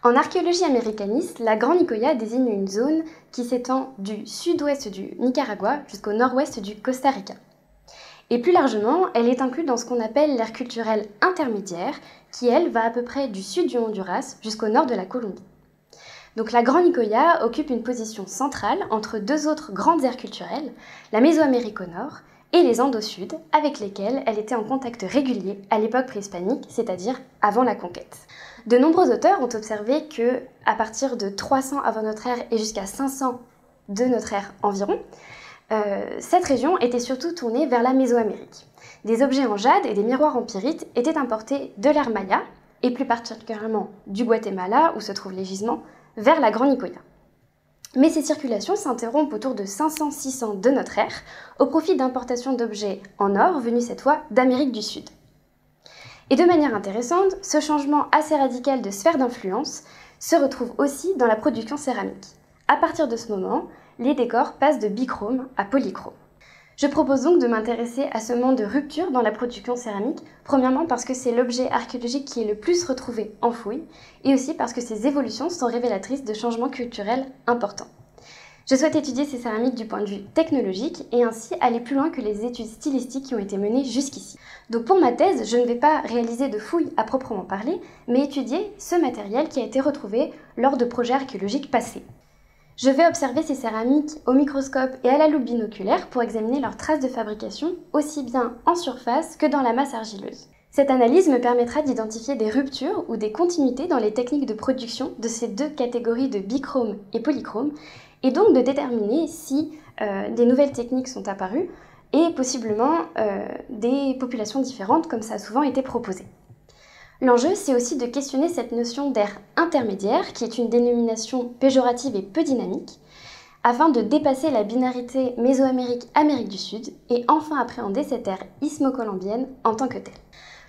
En archéologie américaniste, la Grand Nicoya désigne une zone qui s'étend du sud-ouest du Nicaragua jusqu'au nord-ouest du Costa Rica. Et plus largement, elle est inclue dans ce qu'on appelle l'ère culturelle intermédiaire, qui elle va à peu près du sud du Honduras jusqu'au nord de la Colombie. Donc la Grand Nicoya occupe une position centrale entre deux autres grandes aires culturelles, la Mésoamérique au nord et les Andes au sud, avec lesquelles elle était en contact régulier à l'époque préhispanique, c'est-à-dire avant la conquête. De nombreux auteurs ont observé que, à partir de 300 avant notre ère et jusqu'à 500 de notre ère environ, cette région était surtout tournée vers la Mésoamérique. Des objets en jade et des miroirs en pyrite étaient importés de l'ère Maya, et plus particulièrement du Guatemala, où se trouvent les gisements, vers la Grand Nicoya. Mais ces circulations s'interrompent autour de 500-600 de notre ère, au profit d'importations d'objets en or venus cette fois d'Amérique du Sud. Et de manière intéressante, ce changement assez radical de sphère d'influence se retrouve aussi dans la production céramique. À partir de ce moment, les décors passent de bichrome à polychrome. Je propose donc de m'intéresser à ce moment de rupture dans la production céramique, premièrement parce que c'est l'objet archéologique qui est le plus retrouvé en fouilles, et aussi parce que ces évolutions sont révélatrices de changements culturels importants. Je souhaite étudier ces céramiques du point de vue technologique et ainsi aller plus loin que les études stylistiques qui ont été menées jusqu'ici. Donc pour ma thèse, je ne vais pas réaliser de fouilles à proprement parler, mais étudier ce matériel qui a été retrouvé lors de projets archéologiques passés. Je vais observer ces céramiques au microscope et à la loupe binoculaire pour examiner leurs traces de fabrication, aussi bien en surface que dans la masse argileuse. Cette analyse me permettra d'identifier des ruptures ou des continuités dans les techniques de production de ces deux catégories de bichrome et polychrome, et donc de déterminer si des nouvelles techniques sont apparues et possiblement des populations différentes comme ça a souvent été proposé. L'enjeu, c'est aussi de questionner cette notion d'ère intermédiaire, qui est une dénomination péjorative et peu dynamique, afin de dépasser la binarité Mésoamérique-Amérique du Sud et enfin appréhender cette ère ismo-colombienne en tant que telle.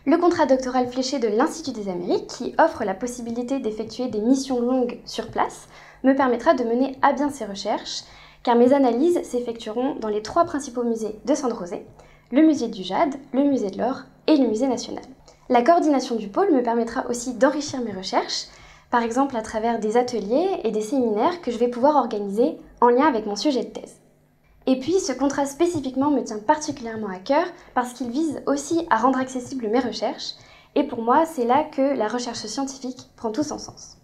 Le contrat doctoral fléché de l'Institut des Amériques, qui offre la possibilité d'effectuer des missions longues sur place, me permettra de mener à bien ces recherches, car mes analyses s'effectueront dans les 3 principaux musées de San José, le musée du Jade, le musée de l'Or et le musée national. La coordination du pôle me permettra aussi d'enrichir mes recherches, par exemple à travers des ateliers et des séminaires que je vais pouvoir organiser en lien avec mon sujet de thèse. Et puis ce contrat spécifiquement me tient particulièrement à cœur parce qu'il vise aussi à rendre accessibles mes recherches, et pour moi c'est là que la recherche scientifique prend tout son sens.